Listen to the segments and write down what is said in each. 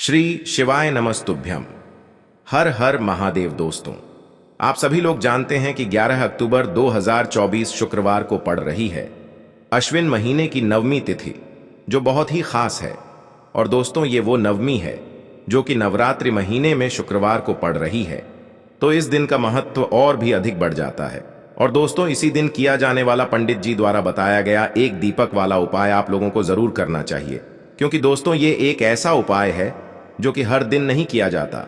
श्री शिवाय नमस्तुभ्यम। हर हर महादेव। दोस्तों, आप सभी लोग जानते हैं कि 11 अक्टूबर 2024 शुक्रवार को पड़ रही है अश्विन महीने की नवमी तिथि, जो बहुत ही खास है। और दोस्तों, ये वो नवमी है जो कि नवरात्रि महीने में शुक्रवार को पड़ रही है, तो इस दिन का महत्व और भी अधिक बढ़ जाता है। और दोस्तों, इसी दिन किया जाने वाला पंडित जी द्वारा बताया गया एक दीपक वाला उपाय आप लोगों को जरूर करना चाहिए, क्योंकि दोस्तों ये एक ऐसा उपाय है जो कि हर दिन नहीं किया जाता।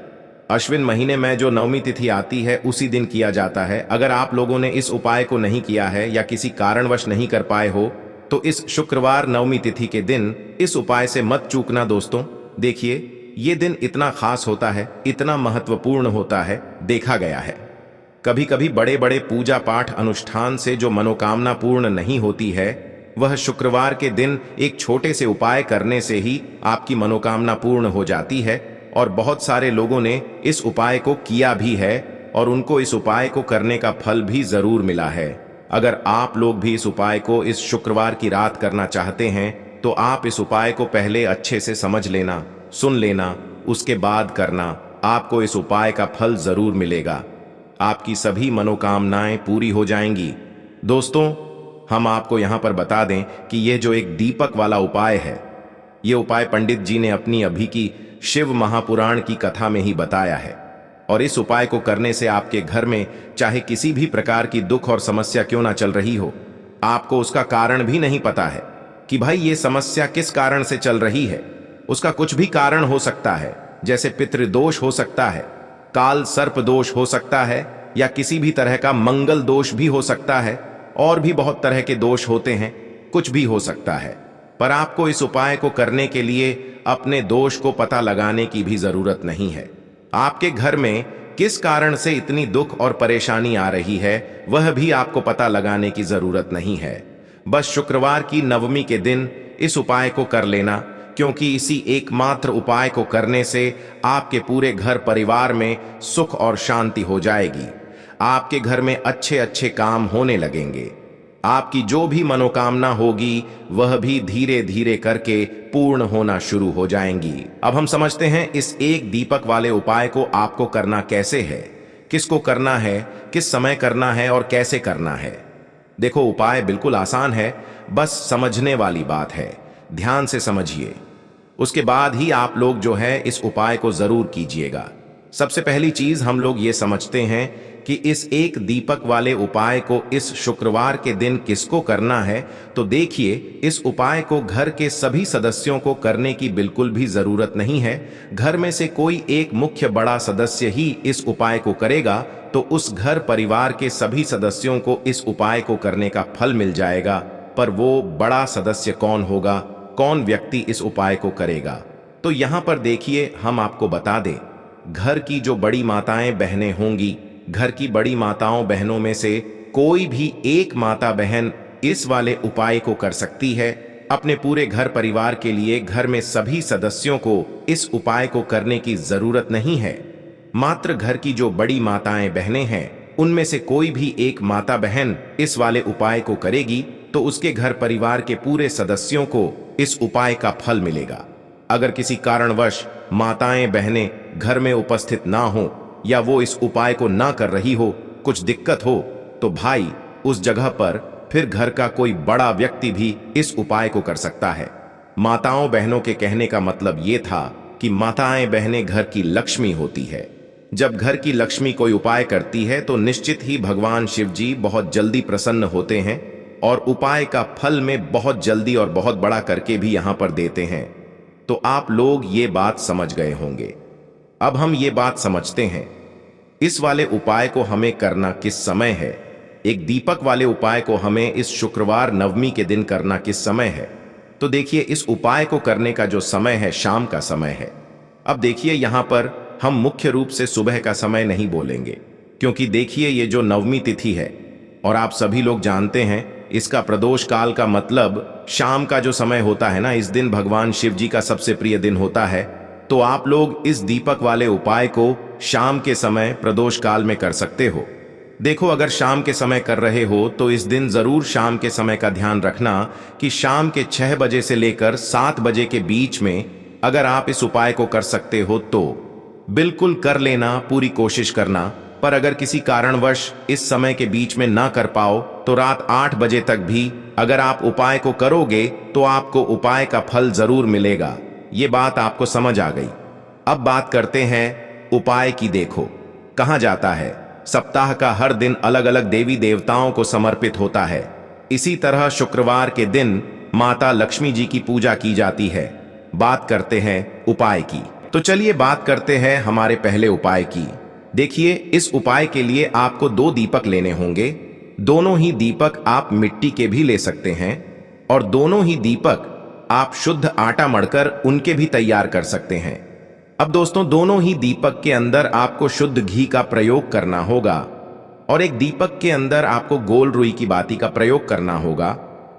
अश्विन महीने में जो नवमी तिथि आती है उसी दिन किया जाता है। अगर आप लोगों ने इस उपाय को नहीं किया है या किसी कारणवश नहीं कर पाए हो, तो इस शुक्रवार नवमी तिथि के दिन इस उपाय से मत चूकना। दोस्तों देखिए, ये दिन इतना खास होता है, इतना महत्वपूर्ण होता है। देखा गया है कभी कभी बड़े बड़े पूजा पाठ अनुष्ठान से जो मनोकामना पूर्ण नहीं होती है, वह शुक्रवार के दिन एक छोटे से उपाय करने से ही आपकी मनोकामना पूर्ण हो जाती है। और बहुत सारे लोगों ने इस उपाय को किया भी है और उनको इस उपाय को करने का फल भी जरूर मिला है। अगर आप लोग भी इस उपाय को इस शुक्रवार की रात करना चाहते हैं, तो आप इस उपाय को पहले अच्छे से समझ लेना, सुन लेना, उसके बाद करना। आपको इस उपाय का फल जरूर मिलेगा, आपकी सभी मनोकामनाएं पूरी हो जाएंगी। दोस्तों, हम आपको यहां पर बता दें कि यह जो एक दीपक वाला उपाय है, यह उपाय पंडित जी ने अपनी अभी की शिव महापुराण की कथा में ही बताया है। और इस उपाय को करने से आपके घर में चाहे किसी भी प्रकार की दुख और समस्या क्यों ना चल रही हो, आपको उसका कारण भी नहीं पता है कि भाई ये समस्या किस कारण से चल रही है। उसका कुछ भी कारण हो सकता है, जैसे पितृदोष हो सकता है, काल सर्प दोष हो सकता है, या किसी भी तरह का मंगल दोष भी हो सकता है। और भी बहुत तरह के दोष होते हैं, कुछ भी हो सकता है। पर आपको इस उपाय को करने के लिए अपने दोष को पता लगाने की भी जरूरत नहीं है। आपके घर में किस कारण से इतनी दुख और परेशानी आ रही है, वह भी आपको पता लगाने की जरूरत नहीं है। बस शुक्रवार की नवमी के दिन इस उपाय को कर लेना, क्योंकि इसी एकमात्र उपाय को करने से आपके पूरे घर परिवार में सुख और शांति हो जाएगी। आपके घर में अच्छे अच्छे काम होने लगेंगे। आपकी जो भी मनोकामना होगी वह भी धीरे धीरे करके पूर्ण होना शुरू हो जाएंगी। अब हम समझते हैं इस एक दीपक वाले उपाय को आपको करना कैसे है, किसको करना है, किस समय करना है और कैसे करना है। देखो, उपाय बिल्कुल आसान है, बस समझने वाली बात है। ध्यान से समझिए, उसके बाद ही आप लोग जो है इस उपाय को जरूर कीजिएगा। सबसे पहली चीज हम लोग ये समझते हैं कि इस एक दीपक वाले उपाय को इस शुक्रवार के दिन किसको करना है। तो देखिए, इस उपाय को घर के सभी सदस्यों को करने की बिल्कुल भी जरूरत नहीं है। घर में से कोई एक मुख्य बड़ा सदस्य ही इस उपाय को करेगा, तो उस घर परिवार के सभी सदस्यों को इस उपाय को करने का फल मिल जाएगा। पर वो बड़ा सदस्य कौन होगा, कौन व्यक्ति इस उपाय को करेगा? तो यहां पर देखिए, हम आपको बता दें, घर की जो बड़ी माताएं बहनें होंगी, घर की बड़ी माताओं बहनों में से कोई भी एक माता बहन इस वाले उपाय को कर सकती है। अपने पूरे घर परिवार के लिए घर में सभी सदस्यों को इस उपाय को करने की जरूरत नहीं है। मात्र घर की जो बड़ी माताएं बहनें हैं, उनमें से कोई भी एक माता बहन इस वाले उपाय को करेगी, तो उसके घर परिवार के पूरे सदस्यों को इस उपाय का फल मिलेगा। अगर किसी कारणवश माताएं बहनें घर में उपस्थित ना हो, या वो इस उपाय को ना कर रही हो, कुछ दिक्कत हो, तो भाई उस जगह पर फिर घर का कोई बड़ा व्यक्ति भी इस उपाय को कर सकता है। माताओं बहनों के कहने का मतलब ये था कि माताएं बहनें घर की लक्ष्मी होती है। जब घर की लक्ष्मी कोई उपाय करती है, तो निश्चित ही भगवान शिव जी बहुत जल्दी प्रसन्न होते हैं और उपाय का फल में बहुत जल्दी और बहुत बड़ा करके भी यहां पर देते हैं। तो आप लोग ये बात समझ गए होंगे। अब हम ये बात समझते हैं, इस वाले उपाय को हमें करना किस समय है। एक दीपक वाले उपाय को हमें इस शुक्रवार नवमी के दिन करना किस समय है। तो देखिए, इस उपाय को करने का जो समय है, शाम का समय है। अब देखिए, यहां पर हम मुख्य रूप से सुबह का समय नहीं बोलेंगे, क्योंकि देखिए ये जो नवमी तिथि है, और आप सभी लोग जानते हैं इसका प्रदोष काल का मतलब शाम का जो समय होता है ना, इस दिन भगवान शिव जी का सबसे प्रिय दिन होता है। तो आप लोग इस दीपक वाले उपाय को शाम के समय प्रदोष काल में कर सकते हो। देखो, अगर शाम के समय कर रहे हो तो इस दिन जरूर शाम के समय का ध्यान रखना कि शाम के 6 बजे से लेकर 7 बजे के बीच में अगर आप इस उपाय को कर सकते हो तो बिल्कुल कर लेना, पूरी कोशिश करना। पर अगर किसी कारणवश इस समय के बीच में ना कर पाओ तो रात 8 बजे तक भी अगर आप उपाय को करोगे तो आपको उपाय का फल जरूर मिलेगा। ये बात आपको समझ आ गई। अब बात करते हैं उपाय की। देखो कहा जाता है सप्ताह का हर दिन अलग अलग देवी देवताओं को समर्पित होता है। इसी तरह शुक्रवार के दिन माता लक्ष्मी जी की पूजा की जाती है। बात करते हैं उपाय की, तो चलिए बात करते हैं हमारे पहले उपाय की। देखिए, इस उपाय के लिए आपको 2 दीपक लेने होंगे। दोनों ही दीपक आप मिट्टी के भी ले सकते हैं और दोनों ही दीपक आप शुद्ध आटा मढ़कर उनके भी तैयार कर सकते हैं। अब दोस्तों, दोनों ही दीपक के अंदर आपको शुद्ध घी का प्रयोग करना होगा और एक दीपक के अंदर आपको गोल रुई की बाती का प्रयोग करना होगा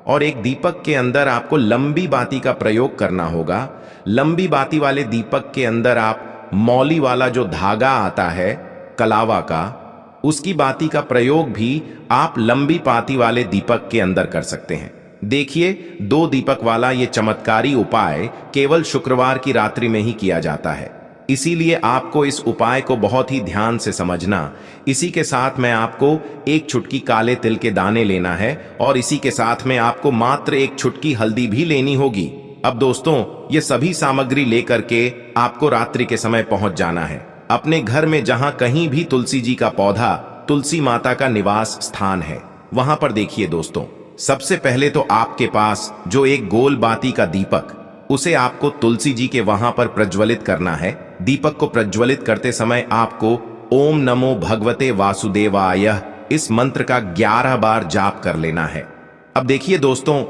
और एक दीपक के अंदर आपको लंबी बाती का प्रयोग करना होगा। लंबी बाती वाले दीपक के अंदर आप मौली वाला जो धागा आता है कलावा का, उसकी बाती का प्रयोग भी आप लंबी बाती वाले दीपक के अंदर कर सकते हैं। देखिए, 2 दीपक वाला ये चमत्कारी उपाय केवल शुक्रवार की रात्रि में ही किया जाता है, इसीलिए आपको इस उपाय को बहुत ही ध्यान से समझना। इसी के साथ में आपको एक चुटकी काले तिल के दाने लेना है और इसी के साथ में आपको मात्र एक चुटकी हल्दी भी लेनी होगी। अब दोस्तों, ये सभी सामग्री लेकर के आपको रात्रि के समय पहुंच जाना है अपने घर में, जहां कहीं भी तुलसी जी का पौधा, तुलसी माता का निवास स्थान है, वहां पर। देखिए दोस्तों, सबसे पहले तो आपके पास जो एक गोल बाती का दीपक, उसे आपको तुलसी जी के वहां पर प्रज्वलित करना है। दीपक को प्रज्वलित करते समय आपको ओम नमो भगवते वासुदेवाय इस मंत्र का 11 बार जाप कर लेना है। अब देखिए दोस्तों,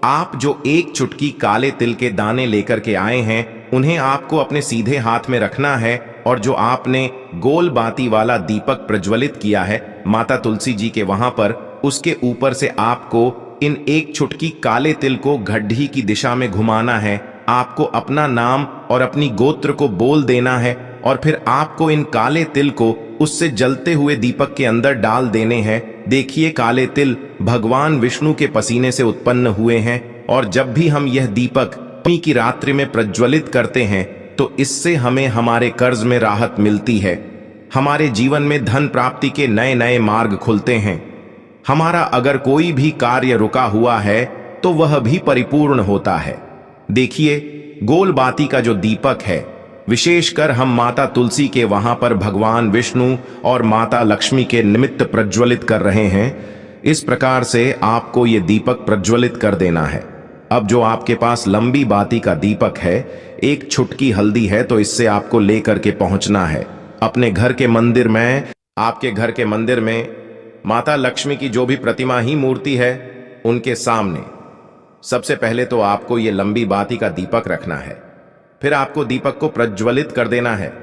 आप जो एक चुटकी काले तिल के दाने लेकर के आए हैं, उन्हें आपको अपने सीधे हाथ में रखना है और जो आपने गोल बाती वाला दीपक प्रज्वलित किया है माता तुलसी जी के वहां पर, उसके ऊपर से आपको इन एक चुटकी काले तिल को गड्ढी की दिशा में घुमाना है। आपको अपना नाम और अपनी गोत्र को बोल देना है और फिर आपको इन काले तिल को उससे जलते हुए दीपक के अंदर डाल देने हैं। देखिए, काले तिल भगवान विष्णु के पसीने से उत्पन्न हुए हैं और जब भी हम यह दीपक नवमी की रात्रि में प्रज्वलित करते हैं तो इससे हमें हमारे कर्ज में राहत मिलती है, हमारे जीवन में धन प्राप्ति के नए नए मार्ग खुलते हैं, हमारा अगर कोई भी कार्य रुका हुआ है तो वह भी परिपूर्ण होता है। देखिए, गोल बाती का जो दीपक है, विशेषकर हम माता तुलसी के वहां पर भगवान विष्णु और माता लक्ष्मी के निमित्त प्रज्वलित कर रहे हैं। इस प्रकार से आपको ये दीपक प्रज्वलित कर देना है। अब जो आपके पास लंबी बाती का दीपक है, एक चुटकी हल्दी है, तो इससे आपको लेकर के पहुंचना है अपने घर के मंदिर में। आपके घर के मंदिर में माता लक्ष्मी की जो भी प्रतिमा ही मूर्ति है, उनके सामने सबसे पहले तो आपको ये लंबी बाती का दीपक रखना है। फिर आपको दीपक को प्रज्वलित कर देना है।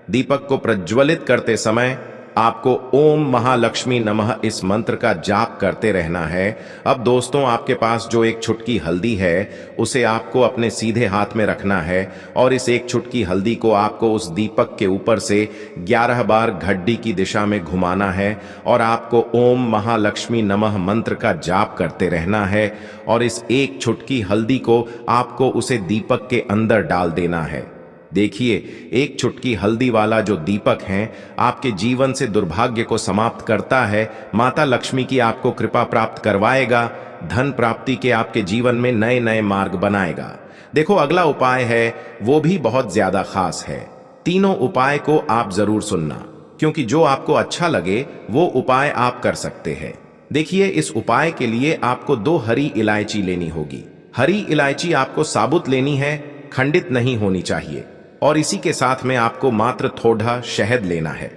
दीपक को प्रज्वलित करते समय आपको ओम महालक्ष्मी नमः इस मंत्र का जाप करते रहना है। अब दोस्तों, आपके पास जो एक चुटकी हल्दी है, उसे आपको अपने सीधे हाथ में रखना है और इस एक चुटकी हल्दी को आपको उस दीपक के ऊपर से 11 बार घड्डी की दिशा में घुमाना है और आपको ओम महालक्ष्मी नमः मंत्र का जाप करते रहना है और इस एक चुटकी हल्दी को आपको उसे दीपक के अंदर डाल देना है। देखिए, एक चुटकी हल्दी वाला जो दीपक है आपके जीवन से दुर्भाग्य को समाप्त करता है, माता लक्ष्मी की आपको कृपा प्राप्त करवाएगा, धन प्राप्ति के आपके जीवन में नए नए मार्ग बनाएगा। देखो, अगला उपाय है वो भी बहुत ज्यादा खास है। तीनों उपाय को आप जरूर सुनना, क्योंकि जो आपको अच्छा लगे वो उपाय आप कर सकते हैं। देखिए, इस उपाय के लिए आपको 2 हरी इलायची लेनी होगी। हरी इलायची आपको साबुत लेनी है, खंडित नहीं होनी चाहिए। और इसी के साथ में आपको मात्र थोड़ा शहद लेना है।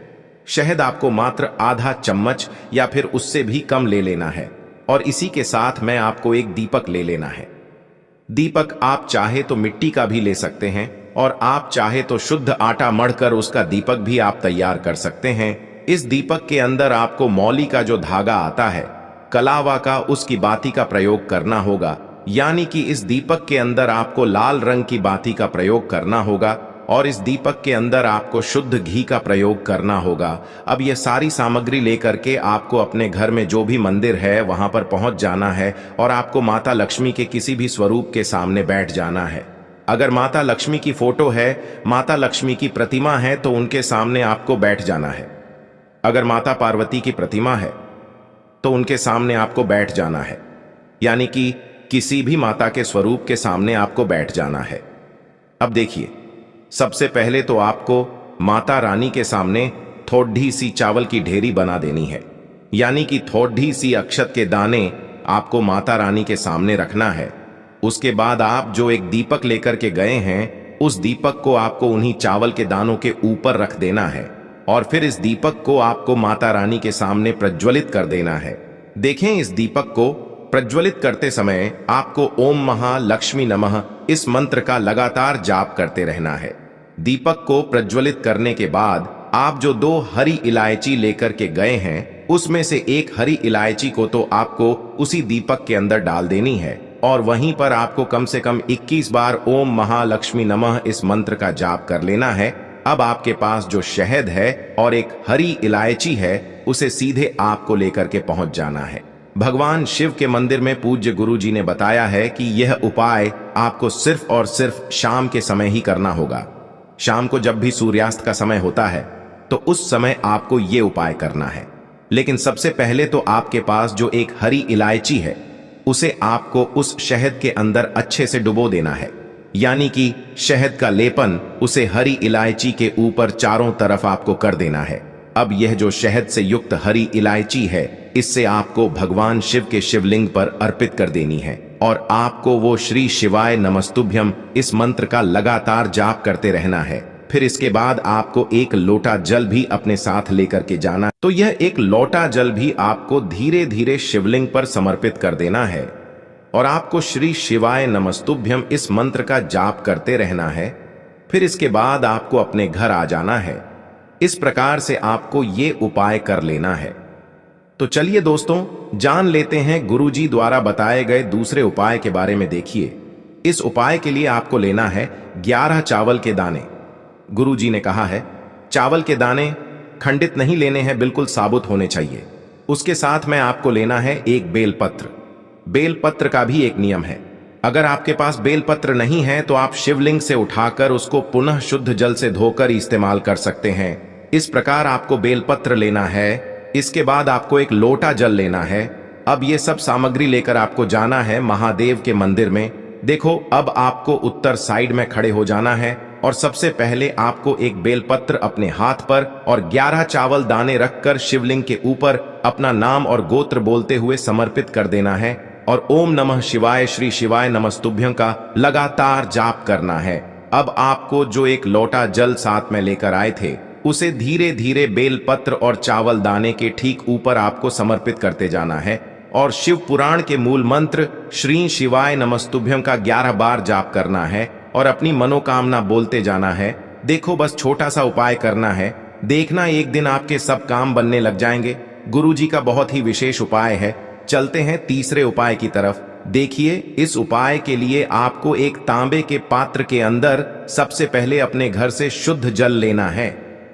शहद आपको मात्र आधा चम्मच या फिर उससे भी कम ले लेना है और इसी के साथ में आपको एक दीपक ले लेना है। दीपक आप चाहे तो मिट्टी का भी ले सकते हैं और आप चाहे तो शुद्ध आटा मढ़कर उसका दीपक भी आप तैयार कर सकते हैं। इस दीपक के अंदर आपको मौली का जो धागा आता है कलावा का, उसकी बाती का प्रयोग करना होगा। यानी कि इस दीपक के अंदर आपको लाल रंग की बाती का प्रयोग करना होगा और इस दीपक के अंदर आपको शुद्ध घी का प्रयोग करना होगा। अब ये सारी सामग्री लेकर के आपको अपने घर में जो भी मंदिर है वहां पर पहुंच जाना है और आपको माता लक्ष्मी के किसी भी स्वरूप के सामने बैठ जाना है। अगर माता लक्ष्मी की फोटो है, माता लक्ष्मी की प्रतिमा है, तो उनके सामने आपको बैठ जाना है। अगर माता पार्वती की प्रतिमा है तो उनके सामने आपको बैठ जाना है, यानी कि किसी भी माता के स्वरूप के सामने आपको बैठ जाना है। अब देखिए, सबसे पहले तो आपको माता रानी के सामने थोड़ी सी चावल की ढेरी बना देनी है, यानी कि थोड़ी सी अक्षत के दाने आपको माता रानी के सामने रखना है। उसके बाद आप जो एक दीपक लेकर के गए हैं, उस दीपक को आपको उन्हीं चावल के दानों के ऊपर रख देना है और फिर इस दीपक को आपको माता रानी के सामने प्रज्वलित कर देना है। देखें, इस दीपक को प्रज्वलित करते समय आपको ओम महालक्ष्मी नमः इस मंत्र का लगातार जाप करते रहना है। दीपक को प्रज्वलित करने के बाद आप जो 2 हरी इलायची लेकर के गए हैं, उसमें से एक हरी इलायची को तो आपको उसी दीपक के अंदर डाल देनी है और वहीं पर आपको कम से कम 21 बार ओम महालक्ष्मी नमः इस मंत्र का जाप कर लेना है। अब आपके पास जो शहद है और एक हरी इलायची है, उसे सीधे आपको लेकर के पहुंच जाना है। भगवान शिव के मंदिर में पूज्य गुरु जी ने बताया है कि यह उपाय आपको सिर्फ और सिर्फ शाम के समय ही करना होगा। शाम को जब भी सूर्यास्त का समय होता है तो उस समय आपको यह उपाय करना है। लेकिन सबसे पहले तो आपके पास जो एक हरी इलायची है, उसे आपको उस शहद के अंदर अच्छे से डुबो देना है, यानी कि शहद का लेपन उसे हरी इलायची के ऊपर चारों तरफ आपको कर देना है। अब यह जो शहद से युक्त हरी इलायची है, इससे आपको भगवान शिव के शिवलिंग पर अर्पित कर देनी है और आपको वो श्री शिवाय नमस्तुभ्यम इस मंत्र का लगातार जाप करते रहना है। फिर इसके बाद आपको एक लोटा जल भी अपने साथ लेकर के जाना। तो यह एक लोटा जल भी आपको धीरे धीरे शिवलिंग पर समर्पित कर देना है और आपको श्री शिवाय नमस्तुभ्यम इस मंत्र का जाप करते रहना है। फिर इसके बाद आपको अपने घर आ जाना है। इस प्रकार से आपको ये उपाय कर लेना है। तो चलिए दोस्तों, जान लेते हैं गुरुजी द्वारा बताए गए दूसरे उपाय के बारे में। देखिए, इस उपाय के लिए आपको लेना है 11 चावल के दाने। गुरुजी ने कहा है चावल के दाने खंडित नहीं लेने हैं, बिल्कुल साबुत होने चाहिए। उसके साथ में आपको लेना है एक बेलपत्र। बेलपत्र का भी एक नियम है, अगर आपके पास बेलपत्र नहीं है तो आप शिवलिंग से उठाकर उसको पुनः शुद्ध जल से धोकर इस्तेमाल कर सकते हैं। इस प्रकार आपको बेलपत्र लेना है। इसके बाद आपको एक लोटा जल लेना है। अब ये सब सामग्री लेकर आपको जाना है महादेव के मंदिर में। देखो, अब आपको उत्तर साइड में खड़े हो जाना है और सबसे पहले आपको एक बेलपत्र अपने हाथ पर और 11 चावल दाने रखकर शिवलिंग के ऊपर अपना नाम और गोत्र बोलते हुए समर्पित कर देना है और ओम नमः शिवाय श्री शिवाय नमस्तुभ्यं का लगातार जाप करना है। अब आपको जो एक लोटा जल साथ में लेकर आए थे, उसे धीरे धीरे बेलपत्र और चावल दाने के ठीक ऊपर आपको समर्पित करते जाना है और शिव पुराण के मूल मंत्र श्री शिवाय नमस्तुभ्यं का 11 बार जाप करना है और अपनी मनोकामना बोलते जाना है। देखो, बस छोटा सा उपाय करना है, देखना एक दिन आपके सब काम बनने लग जाएंगे। गुरुजी का बहुत ही विशेष उपाय है। चलते हैं तीसरे उपाय की तरफ। देखिए, इस उपाय के लिए आपको एक तांबे के पात्र के अंदर सबसे पहले अपने घर से शुद्ध जल लेना है।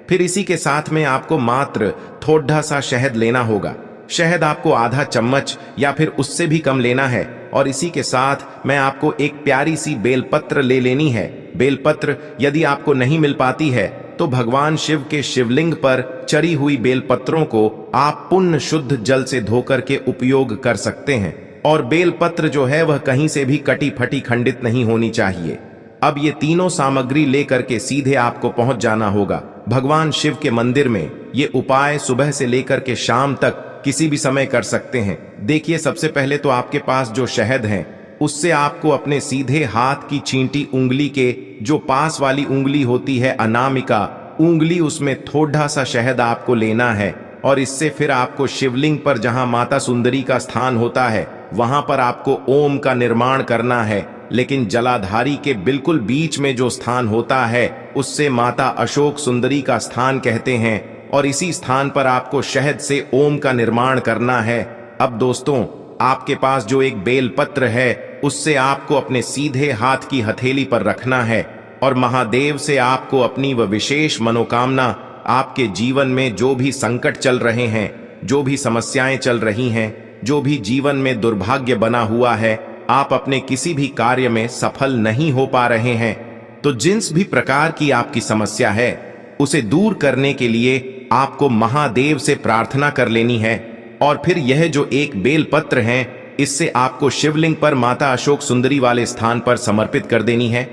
फिर इसी के साथ में आपको मात्र थोड़ा सा शहद लेना होगा। शहद आपको आधा चम्मच या फिर उससे भी कम लेना है और इसी के साथ में आपको एक प्यारी सी बेलपत्र ले लेनी है। बेलपत्र यदि आपको नहीं मिल पाती है तो भगवान शिव के शिवलिंग पर चढ़ी हुई बेलपत्रों को आप पुण्य शुद्ध जल से धोकर के उपयोग कर सकते हैं और बेलपत्र जो है वह कहीं से भी कटी फटी खंडित नहीं होनी चाहिए। अब ये तीनों सामग्री लेकर के सीधे आपको पहुंच जाना होगा भगवान शिव के मंदिर में। ये उपाय सुबह से लेकर के शाम तक किसी भी समय कर सकते हैं। देखिए, सबसे पहले तो आपके पास जो शहद है, उससे आपको अपने सीधे हाथ की छींटी उंगली के जो पास वाली उंगली होती है, अनामिका उंगली, उसमें थोड़ा सा शहद आपको लेना है और इससे फिर आपको शिवलिंग पर जहां माता सुंदरी का स्थान होता है, वहां पर आपको ओम का निर्माण करना है। लेकिन जलाधारी के बिल्कुल बीच में जो स्थान होता है, उससे माता अशोक सुंदरी का स्थान कहते हैं और इसी स्थान पर आपको शहद से ओम का निर्माण करना है। अब दोस्तों, आपके पास जो एक बेलपत्र है, उससे आपको अपने सीधे हाथ की हथेली पर रखना है और महादेव से आपको अपनी वह विशेष मनोकामना, आपके जीवन में जो भी संकट चल रहे हैं, जो भी समस्याएं चल रही हैं, जो भी जीवन में दुर्भाग्य बना हुआ है, आप अपने किसी भी कार्य में सफल नहीं हो पा रहे हैं, तो जिस भी प्रकार की आपकी समस्या है उसे दूर करने के लिए आपको महादेव से प्रार्थना कर लेनी है। और फिर यह जो एक बेलपत्र है, इससे आपको शिवलिंग पर माता अशोक सुंदरी वाले स्थान पर समर्पित कर देनी है।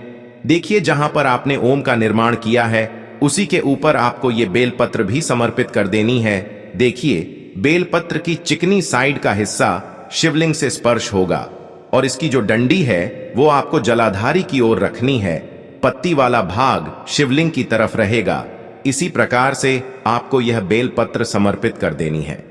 देखिए, जहां पर आपने ओम का निर्माण किया है उसी के ऊपर आपको ये बेलपत्र भी समर्पित कर देनी है। देखिए, बेलपत्र की चिकनी साइड का हिस्सा शिवलिंग से स्पर्श होगा और इसकी जो डंडी है वो आपको जलाधारी की ओर रखनी है। पत्ती वाला भाग शिवलिंग की तरफ रहेगा। इसी प्रकार से आपको यह बेलपत्र समर्पित कर देनी है।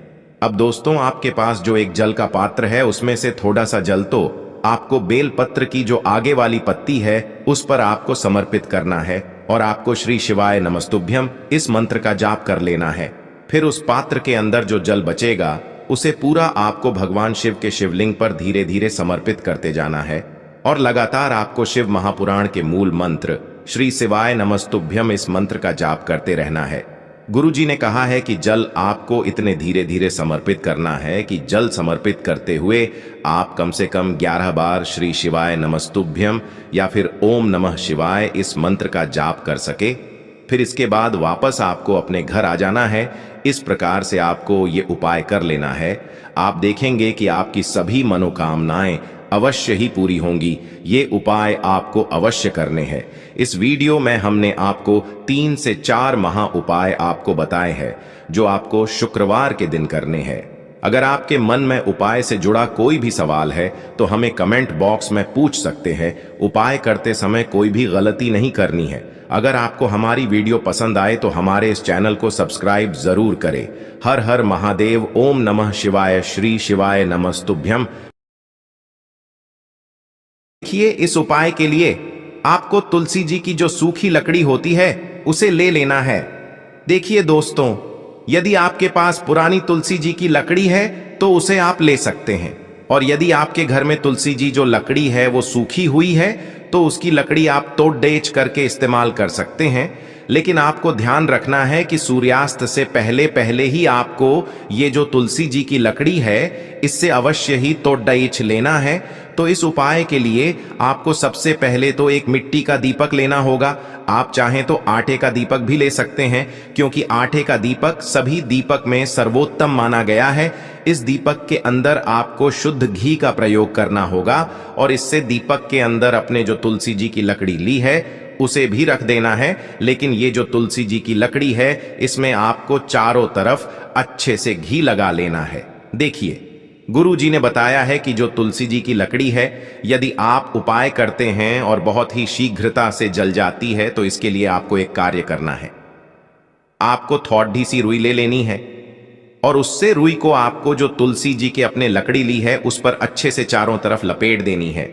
अब दोस्तों, आपके पास जो एक जल का पात्र है उसमें से थोड़ा सा जल तो आपको बेलपत्र की जो आगे वाली पत्ती है उस पर आपको समर्पित करना है और आपको श्री शिवाय नमस्तुभ्यम इस मंत्र का जाप कर लेना है। फिर उस पात्र के अंदर जो जल बचेगा उसे पूरा आपको भगवान शिव के शिवलिंग पर धीरे धीरे समर्पित करते जाना है और लगातार आपको शिव महापुराण के मूल मंत्र श्री शिवाय नमस्तुभ्यम इस मंत्र का जाप करते रहना है। गुरुजी ने कहा है कि जल आपको इतने धीरे धीरे समर्पित करना है कि जल समर्पित करते हुए आप कम से कम 11 बार श्री शिवाय नमस्तुभ्यम या फिर ओम नमः शिवाय इस मंत्र का जाप कर सके। फिर इसके बाद वापस आपको अपने घर आ जाना है। इस प्रकार से आपको ये उपाय कर लेना है। आप देखेंगे कि आपकी सभी मनोकामनाएं अवश्य ही पूरी होंगी। ये उपाय आपको अवश्य करने हैं। इस वीडियो में हमने आपको 3 से 4 महा उपाय आपको बताए हैं जो आपको शुक्रवार के दिन करने हैं। अगर आपके मन में उपाय से जुड़ा कोई भी सवाल है तो हमें कमेंट बॉक्स में पूछ सकते हैं। उपाय करते समय कोई भी गलती नहीं करनी है। अगर आपको हमारी वीडियो पसंद आए तो हमारे इस चैनल को सब्सक्राइब जरूर करें। हर हर महादेव। ओम नमः शिवाय। श्री शिवाय नमस्तुभ्यम। देखिए, इस उपाय के लिए आपको तुलसी जी की जो सूखी लकड़ी होती है उसे ले लेना है। देखिए दोस्तों, यदि आपके पास पुरानी तुलसी जी की लकड़ी है तो उसे आप ले सकते हैं, और यदि आपके घर में तुलसी जी जो लकड़ी है वो सूखी हुई है तो उसकी लकड़ी आप तोड़ डेच करके इस्तेमाल कर सकते हैं। लेकिन आपको ध्यान रखना है कि सूर्यास्त से पहले पहले ही आपको ये जो तुलसी जी की लकड़ी है इससे अवश्य ही तोड़ डेच लेना है। तो इस उपाय के लिए आपको सबसे पहले तो एक मिट्टी का दीपक लेना होगा। आप चाहें तो आटे का दीपक भी ले सकते हैं, क्योंकि आटे का दीपक सभी दीपक में सर्वोत्तम माना गया है। इस दीपक के अंदर आपको शुद्ध घी का प्रयोग करना होगा और इससे दीपक के अंदर अपने जो तुलसी जी की लकड़ी ली है उसे भी रख देना है। लेकिन ये जो तुलसी जी की लकड़ी है इसमें आपको चारों तरफ अच्छे से घी लगा लेना है। देखिए, गुरु जी ने बताया है कि जो तुलसी जी की लकड़ी है यदि आप उपाय करते हैं और बहुत ही शीघ्रता से जल जाती है तो इसके लिए आपको एक कार्य करना है। आपको थोड़ी सी रुई ले लेनी है और उससे रुई को आपको जो तुलसी जी के अपने लकड़ी ली है उस पर अच्छे से चारों तरफ लपेट देनी है।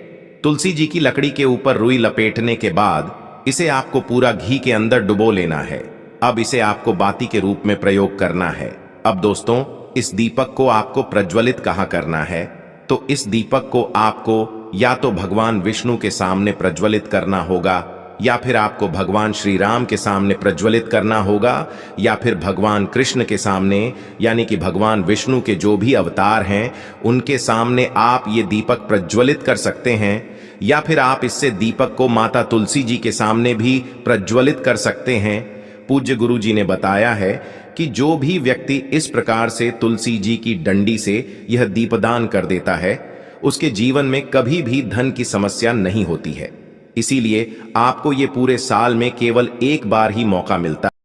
तुलसी जी की लकड़ी के ऊपर रुई लपेटने के बाद इसे आपको पूरा घी के अंदर डुबो लेना है। अब इसे आपको बाती के रूप में प्रयोग करना है। अब दोस्तों, इस दीपक को आपको प्रज्वलित कहाँ करना है, तो इस दीपक को आपको या तो भगवान विष्णु के सामने प्रज्वलित करना होगा, या फिर आपको भगवान श्री राम के सामने प्रज्वलित करना होगा, या फिर भगवान कृष्ण के सामने यानी कि भगवान विष्णु के जो भी अवतार हैं उनके सामने आप ये दीपक प्रज्वलित कर सकते हैं। या फिर आप इससे दीपक को माता तुलसी जी के सामने भी प्रज्वलित कर सकते हैं। पूज्य गुरु जी ने बताया है कि जो भी व्यक्ति इस प्रकार से तुलसी जी की डंडी से यह दीपदान कर देता है उसके जीवन में कभी भी धन की समस्या नहीं होती है। इसीलिए आपको ये पूरे साल में केवल एक बार ही मौका मिलता है।